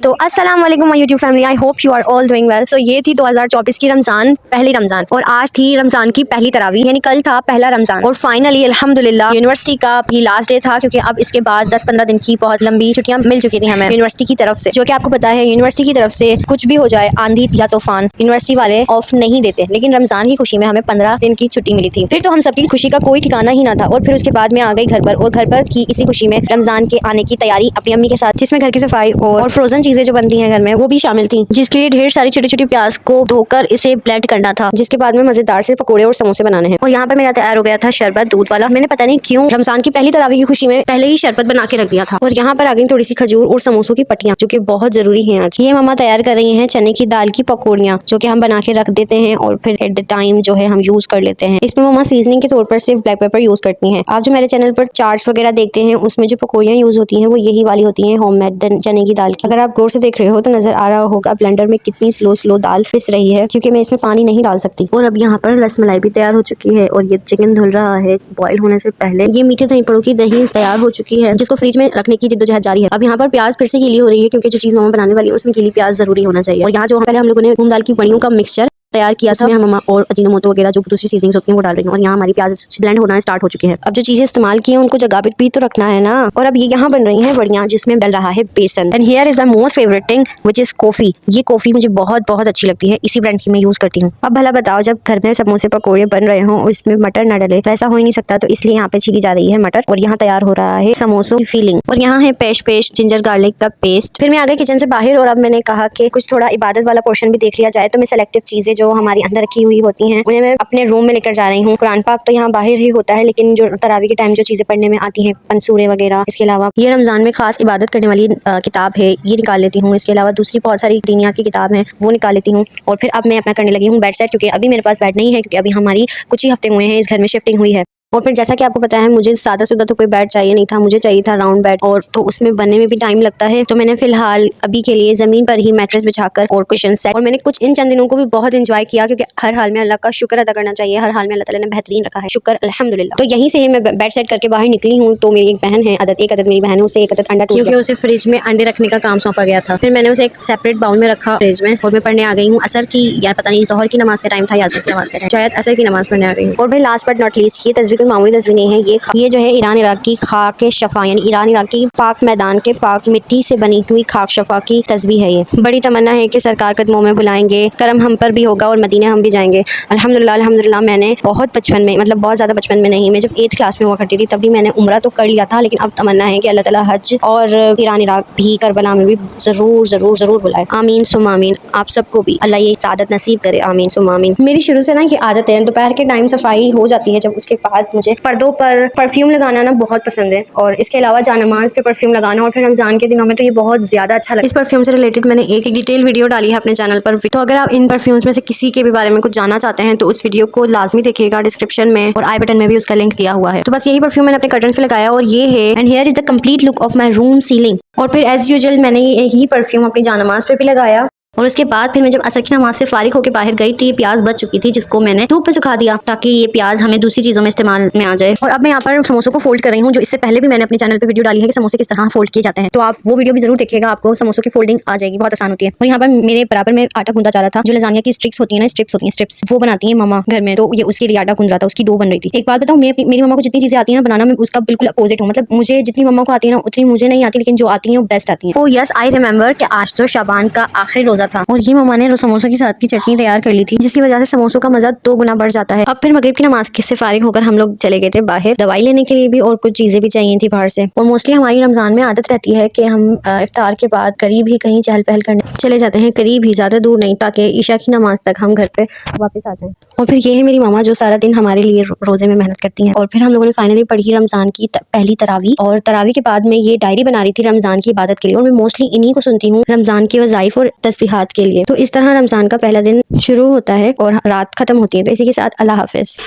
तो अस्सलाम वालेकुम my YouTube family, I hope you are all doing well. So ये थी 2024 की रमजान, पहली रमजान, और आज थी रमजान की पहली तरावी, यानी कल था पहला रमजान। और फाइनली अल्हम्दुलिल्लाह यूनिवर्सिटी का भी लास्ट डे था, क्योंकि अब इसके बाद 10-15 दिन की बहुत लंबी छुट्टियां मिल चुकी थी हमें यूनिवर्सिटी की तरफ से। जो कि आपको पता है यूनिवर्सिटी की तरफ से कुछ भी हो जाए, आंधी या तूफान, यूनिवर्सिटी वाले ऑफ नहीं देते। लेकिन रमजान की खुशी में हमें 15 दिन की छुट्टी मिली थी। फिर तो हम सबकी खुशी का कोई ठिकाना ही ना था। और फिर उसके बाद मैं आ गई घर पर, और घर पर की इसी खुशी में रमजान के आने की तैयारी अपनी अम्मी के साथ, जिसमें घर की सफाई और फ्रोजन चीजें जो बनती हैं घर में वो भी शामिल थी, जिसके लिए ढेर सारी छोटी छोटी प्याज को धोकर इसे ब्लेंड करना था, जिसके बाद में मजेदार से पकोड़े और समोसे बनाने हैं। और यहाँ पर मेरा तैयार हो गया था शरबत दूध वाला। मैंने पता नहीं क्यों रमजान की पहली तरावी की खुशी में पहले ही शरबत बना के रख दिया था। और यहाँ पर आ गई थोड़ी सी खजूर और समोसों की पट्टियां, जो कि बहुत जरूरी है आज। ये मम्मा तैयार कर रही है चने की दाल की पकौड़ियाँ, जो कि हम बना के रख देते हैं और फिर एट द टाइम जो है हम यूज कर लेते हैं। इसमें मम्मा सीजनिंग के तौर पर सिर्फ ब्लैक पेपर यूज करती हैं। आप जो मेरे चैनल पर चार्ट्स वगैरह देखते हैं, उसमें जो पकौड़ियाँ यूज होती हैं वो यही वाली होती हैं, होममेड चने की दाल की। अगर आप गौर से देख रहे हो तो नजर आ रहा होगा ब्लेंडर में कितनी स्लो दाल पिस रही है, क्योंकि मैं इसमें पानी नहीं डाल सकती। और अब यहाँ पर रसमलाई भी तैयार हो चुकी है, और ये चिकन धुल रहा है बॉईल होने से पहले। ये मीठे दही पड़ों की दही तैयार हो चुकी है, जिसको फ्रिज में रखने की जिद्दोजहद जारी है। अब यहाँ पर प्याज फिर से गीली हो रही है, क्योंकि जो चीज मम्मा बनाने वाली है उसमें गीली प्याज जरूरी होना चाहिए। और यहाँ जो पहले हम लोगों ने मूंग दाल की वड़ियों का मिक्सचर तैयार किया, इसमें हम मम्मा और अजीनोमोटो वगैरह जो दूसरी सीजनिंग्स होती हैं वो डाल रही हैं। और यहाँ हमारी प्याज ब्लेंड होना स्टार्ट हो चुकी है। अब जो चीजें इस्तेमाल की हैं उनको जगह पे भी तो रखना है ना। और अब ये यहाँ बन रही हैं वड़ियाँ, जिसमें डल रहा है बेसन। And here is the most favourite thing which is coffee. ये कॉफी मुझे बहुत बहुत अच्छी लगती है, इसी ब्रांड की मैं यूज करती हूँ। अब भला बताओ, जब घर में समोसे पकौड़े बन रहे हों उसमें मटर न डले तो ऐसा हो ही नहीं सकता। तो इसलिए यहाँ पे छीली जा रही है मटर, और यहाँ तैयार हो रहा है समोसों की फीलिंग। और यहाँ है पेस्ट जिंजर गार्लिक का पेस्ट। फिर मैं आ गई किचन से बाहर, और अब मैंने कहा कि कुछ थोड़ा इबादत वाला पोर्शन भी देख लिया जाए। तो मैं सेलेक्टिव चीजें जो हमारी अंदर रखी हुई होती हैं उन्हें मैं अपने रूम में लेकर जा रही हूँ। कुरान पाक तो यहाँ बाहर ही होता है, लेकिन जो तरावी के टाइम जो चीजें पढ़ने में आती हैं, पंसूरे वगैरह, इसके अलावा ये रमजान में खास इबादत करने वाली किताब है, ये निकाल लेती हूँ। इसके अलावा दूसरी बहुत सारी दीनिया की किताब है, वो निकाल लेती हूँ। और फिर अब मैं अपना करने लगी हूँ बेड सेट, क्योंकि अभी मेरे पास बेड नहीं है, क्योंकि अभी हमारी कुछ ही हफ्ते हुए हैं इस घर में शिफ्टिंग हुई है। और फिर जैसा कि आपको पता है मुझे सादा सुदा तो कोई बेड चाहिए नहीं था, मुझे चाहिए था राउंड बेड, और तो उसमें बनने में भी टाइम लगता है। तो मैंने फिलहाल अभी के लिए जमीन पर ही मैट्रेस बिछाकर और कुशन सेट, और मैंने कुछ इन चंद दिनों को भी बहुत एंजॉय किया, क्योंकि हर हाल में अल्लाह का शुक्र अदा करना चाहिए। हर हाल में अल्लाह ताला ने बेहतरीन रखा है, शुक्र अल्हम्दुलिल्लाह। तो यहीं से ही मैं बेड सेट करके बाहर निकली हूँ। तो मेरी एक बहन है एक अदद मेरी बहन है, उसे एक अदद अंडा, क्योंकि उसे फ्रिज में अंडे रखने का काम सौंपा गया था। फिर मैंने उसे एक सेपरेट बाउल में रखा फ्रिज में, और मैं पढ़ने आ गई हूँ असर की, या पता नहीं जोहर की नमाज का टाइम था या असर की नमाज का टाइम, शायद असर की नमाज पढ़ने आ गई हूँ। और भाई लास्ट बट नॉट लीस्ट, ये तस्वीर कोई मामूली तस्वीर नहीं है। ये जो है ईरान इराक की खाक शफा, यानी ईरान इराक की पाक मैदान के पाक मिट्टी से बनी हुई खाक शफा की तस्वीर है। ये बड़ी तमन्ना है कि सरकार कदमों में बुलाएंगे, करम हम पर भी होगा और मदीना हम भी जाएंगे। अल्हम्दुलिल्लाह मैंने बहुत बचपन में, मतलब बहुत ज़्यादा बचपन में नहीं, मैं जब 8th क्लास में हुआ करती थी तभी मैंने उम्रा तो कर लिया था। लेकिन अब तमन्ना है कि अल्लाह ताला हज और ईरान इराक भी, करबला में भी ज़रूर ज़रूर ज़रूर बुलाए। आमीन सुम्मा आमीन। आप सबको भी अल्लाह ये सादत नसीब करे, आमीन सुम्मा आमीन। मेरी शुरू से ना ये आदत है, दोपहर के टाइम सफाई हो जाती है, जब उसके बाद मुझे पर्दों पर परफ्यूम लगाना ना बहुत पसंद है, और इसके अलावा जानमाज पे परफ्यूम लगाना। और फिर रमजान के दिनों में तो ये बहुत ज्यादा अच्छा लगता है। इस परफ्यूम से रिलेटेड मैंने एक डिटेल वीडियो डाली है अपने चैनल पर। तो अगर आप इन परफ्यूम्स में से किसी के भी बारे में कुछ जानना चाहते हैं तो उस वीडियो को लाजमी देखिएगा, डिस्क्रिप्शन में और आई बटन में भी उसका लिंक दिया हुआ है। तो बस यही परफ्यूम मैंने अपने कर्टन्स पे लगाया, और ये है and here is the complete look of my room ceiling. और फिर एज यूजुअल मैंने यही परफ्यूम अपनी जानमाज पे भी लगाया। और उसके बाद फिर मैं जब असर की नमाज से फारिग होकर बाहर गई तो ये प्याज बच चुकी थी, जिसको मैंने धूप पे सुखा दिया ताकि ये प्याज हमें दूसरी चीज़ों में इस्तेमाल में आ जाए। और अब मैं यहाँ पर समोसों को फोल्ड कर रही हूँ, जो इससे पहले भी मैंने अपने चैनल पे वीडियो डाली है कि समोसे किस तरह फोल्ड किए जाते हैं। तो आप वो वीडियो भी जरूर देखिएगा, आपको समोसों की फोल्डिंग आ जाएगी, बहुत आसान होती है। और यहाँ पर मेरे बराबर में आटा गूंदा जा रहा था। जो लजानिया की स्ट्रिप्स होती है ना, स्ट्रिप्स वो बनाती है मम्मा घर में, तो ये उसके लिए आटा गूंद रहा था, उसकी डो बन रही थी। एक बात बताऊँ, मेरी मम्मा को जितनी चीजें आती है ना बनाना, मैं उसका बिल्कुल अपोजिट हूँ। मतलब मुझे जितनी मम्मा को आती है ना उतनी मुझे नहीं आती, लेकिन जो आती है वो बेस्ट आती है। ओ यस, आई रिमेंबर कि आज तो शाबान का आखिरी रोजा था, और ये मम्मा ने समोसों के साथ की चटनी तैयार कर ली थी, जिसकी वजह से समोसों का मजा 2 गुना बढ़ जाता है। अब फिर मगरिब की नमाज से फारिग होकर हम लोग चले गए थे बाहर दवाई लेने के लिए भी, और कुछ चीजें भी चाहिए थी बाहर से। और मोस्टली हमारी रमजान में आदत रहती है कि हम इफ्तार के बाद करीब ही कहीं चहल पहल करने चले जाते हैं, करीब ही, ज्यादा दूर नहीं, ताकि ईशा की नमाज तक हम घर पे वापस आ जाएं। और फिर ये है मेरी मामा, जो सारा दिन हमारे लिए रोजे में मेहनत करती हैं। और फिर हम लोगों ने फाइनली पढ़ी रमजान की पहली तरावी, और तरावी के बाद में ये डायरी बना रही थी रमजान की इबादत के लिए। और मैं मोस्टली इन्हीं को सुनती हूँ रमजान की वज़ाइफ और तस्बीहात के लिए। तो इस तरह रमजान का पहला दिन शुरू होता है और रात खत्म होती है। तो इसी के साथ अल्लाह हाफिज।